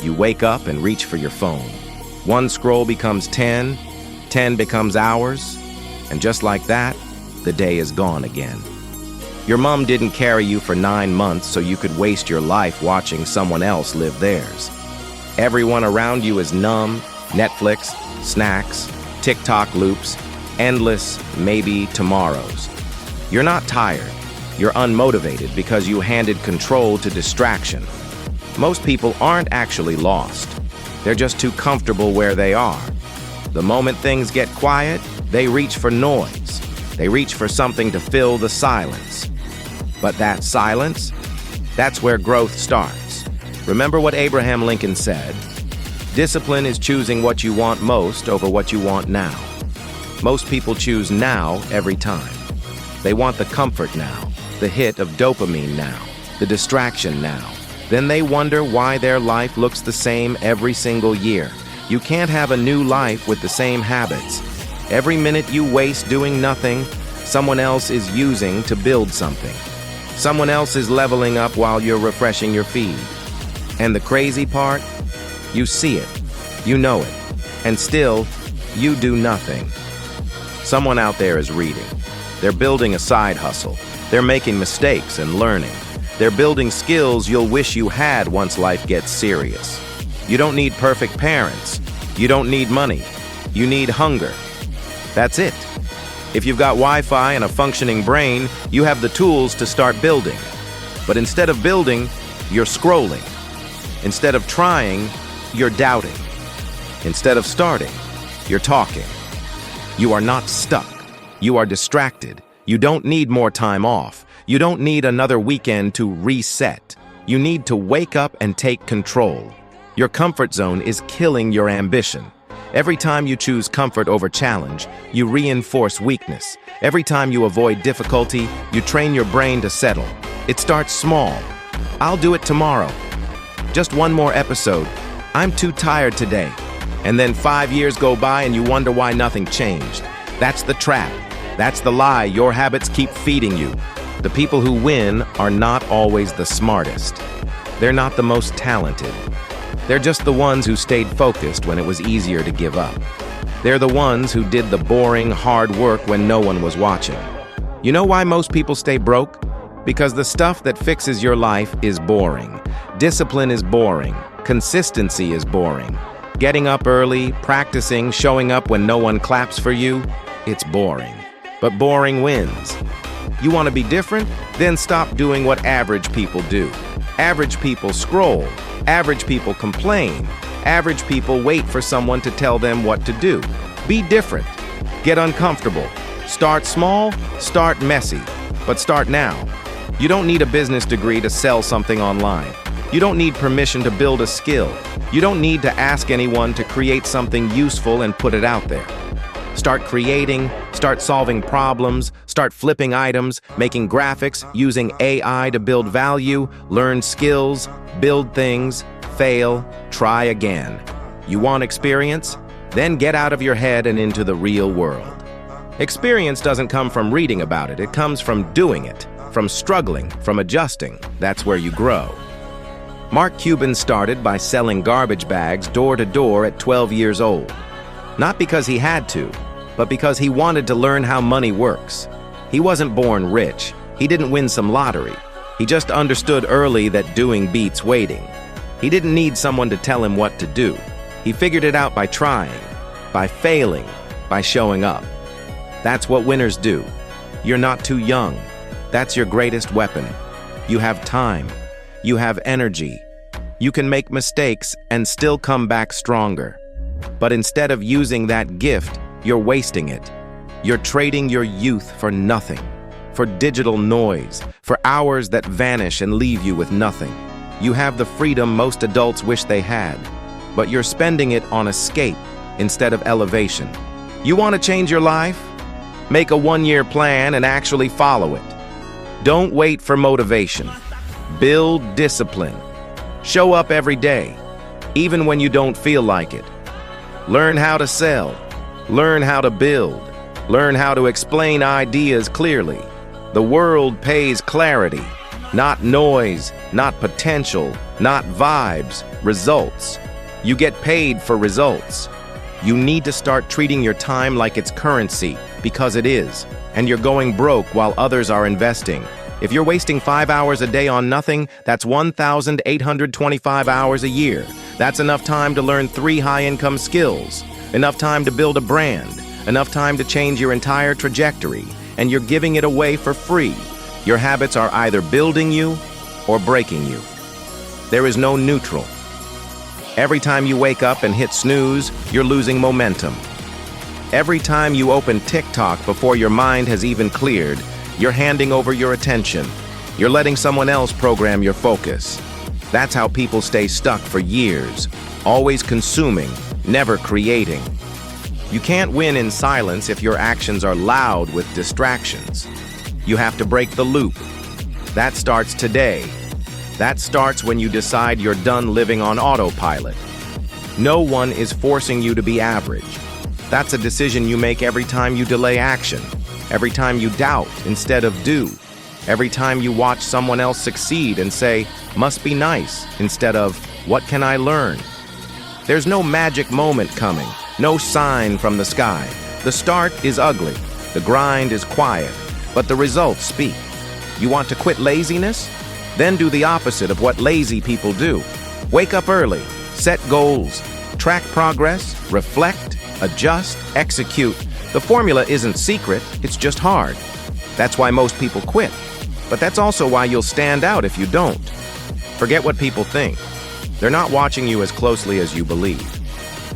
you wake up and reach for your phone. One scroll becomes 10, 10 becomes hours, and just like that, the day is gone again. Your mom didn't carry you for 9 months so you could waste your life watching someone else live theirs. Everyone around you is numb, Netflix, snacks, TikTok loops, endless maybe tomorrows. You're not tired. You're unmotivated because you handed control to distraction. Most people aren't actually lost. They're just too comfortable where they are. The moment things get quiet, they reach for noise. They reach for something to fill the silence. But that silence, that's where growth starts. Remember what Abraham Lincoln said? Discipline is choosing what you want most over what you want now. Most people choose now every time. They want the comfort now, the hit of dopamine now, the distraction now. Then they wonder why their life looks the same every single year. You can't have a new life with the same habits. Every minute you waste doing nothing, someone else is using to build something. Someone else is leveling up while you're refreshing your feed. And the crazy part? You see it, you know it, and still, you do nothing. Someone out there is reading. They're building a side hustle. They're making mistakes and learning. They're building skills you'll wish you had once life gets serious. You don't need perfect parents. You don't need money. You need hunger. That's it. If you've got Wi-Fi and a functioning brain, you have the tools to start building. But instead of building, you're scrolling. Instead of trying, you're doubting. Instead of starting, you're talking. You are not stuck. You are distracted. You don't need more time off. You don't need another weekend to reset. You need to wake up and take control. Your comfort zone is killing your ambition. Every time you choose comfort over challenge, you reinforce weakness. Every time you avoid difficulty, you train your brain to settle. It starts small. I'll do it tomorrow. Just one more episode. I'm too tired today. And then 5 years go by and you wonder why nothing changed. That's the trap. That's the lie your habits keep feeding you. The people who win are not always the smartest. They're not the most talented. They're just the ones who stayed focused when it was easier to give up. They're the ones who did the boring, hard work when no one was watching. You know why most people stay broke? Because the stuff that fixes your life is boring. Discipline is boring. Consistency is boring. Getting up early, practicing, showing up when no one claps for you, it's boring. But boring wins. You want to be different? Then stop doing what average people do. Average people scroll. Average people complain. Average people wait for someone to tell them what to do. Be different. Get uncomfortable. Start small, start messy, but start now. You don't need a business degree to sell something online. You don't need permission to build a skill. You don't need to ask anyone to create something useful and put it out there. Start creating, start solving problems, start flipping items, making graphics, using AI to build value, learn skills, build things, fail, try again. You want experience? Then get out of your head and into the real world. Experience doesn't come from reading about it. It comes from doing it, from struggling, from adjusting. That's where you grow. Mark Cuban started by selling garbage bags door to door at 12 years old. Not because he had to, but because he wanted to learn how money works. He wasn't born rich. He didn't win some lottery. He just understood early that doing beats waiting. He didn't need someone to tell him what to do. He figured it out by trying, by failing, by showing up. That's what winners do. You're not too young. That's your greatest weapon. You have time. You have energy. You can make mistakes and still come back stronger. But instead of using that gift, you're wasting it. You're trading your youth for nothing, for digital noise, for hours that vanish and leave you with nothing. You have the freedom most adults wish they had, but you're spending it on escape instead of elevation. You want to change your life? Make a one-year plan and actually follow it. Don't wait for motivation. Build discipline. Show up every day, even when you don't feel like it. Learn how to sell. Learn how to build. Learn how to explain ideas clearly. The world pays clarity, not noise, not potential, not vibes, results. You get paid for results. You need to start treating your time like it's currency, because it is, and you're going broke while others are investing. If you're wasting 5 hours a day on nothing, that's 1,825 hours a year. That's enough time to learn 3 high-income skills, enough time to build a brand, enough time to change your entire trajectory, and you're giving it away for free. Your habits are either building you or breaking you. There is no neutral. Every time you wake up and hit snooze, you're losing momentum. Every time you open TikTok before your mind has even cleared, you're handing over your attention. You're letting someone else program your focus. That's how people stay stuck for years, always consuming, never creating. You can't win in silence if your actions are loud with distractions. You have to break the loop. That starts today. That starts when you decide you're done living on autopilot. No one is forcing you to be average. That's a decision you make every time you delay action, every time you doubt instead of do, every time you watch someone else succeed and say, must be nice, instead of, what can I learn? There's no magic moment coming, no sign from the sky. The start is ugly, the grind is quiet, but the results speak. You want to quit laziness? Then do the opposite of what lazy people do. Wake up early, set goals, track progress, reflect, adjust, execute. The formula isn't secret, it's just hard. That's why most people quit. But that's also why you'll stand out if you don't. Forget what people think. They're not watching you as closely as you believe.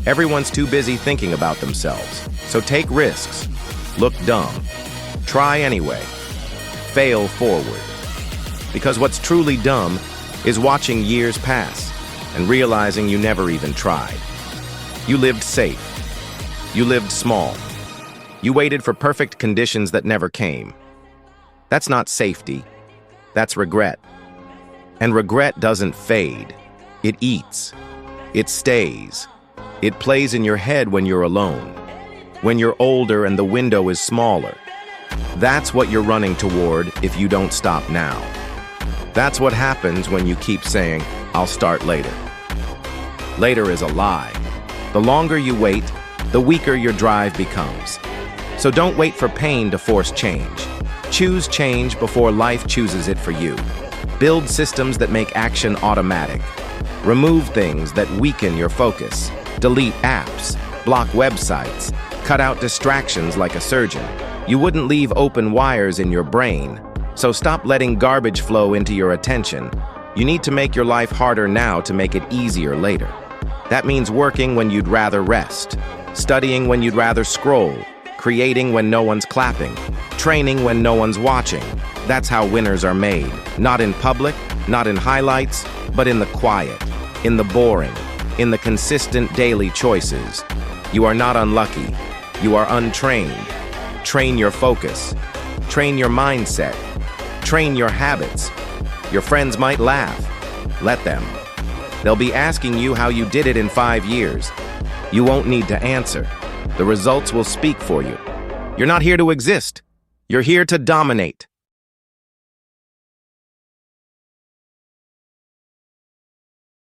Everyone's too busy thinking about themselves. So take risks. Look dumb. Try anyway. Fail forward. Because what's truly dumb is watching years pass and realizing you never even tried. You lived safe. You lived small. You waited for perfect conditions that never came. That's not safety. That's regret. And regret doesn't fade. It eats. It stays. It plays in your head when you're alone, when you're older and the window is smaller. That's what you're running toward if you don't stop now. That's what happens when you keep saying, I'll start later. Later is a lie. The longer you wait, the weaker your drive becomes. So don't wait for pain to force change. Choose change before life chooses it for you. Build systems that make action automatic. Remove things that weaken your focus. Delete apps, block websites, cut out distractions like a surgeon. You wouldn't leave open wires in your brain. So stop letting garbage flow into your attention. You need to make your life harder now to make it easier later. That means working when you'd rather rest, studying when you'd rather scroll, creating when no one's clapping, training when no one's watching. That's how winners are made. Not in public, not in highlights, but in the quiet, in the boring, in the consistent daily choices. You are not unlucky. You are untrained. Train your focus. Train your mindset. Train your habits. Your friends might laugh. Let them. They'll be asking you how you did it in 5 years. You won't need to answer. The results will speak for you. You're not here to exist. You're here to dominate.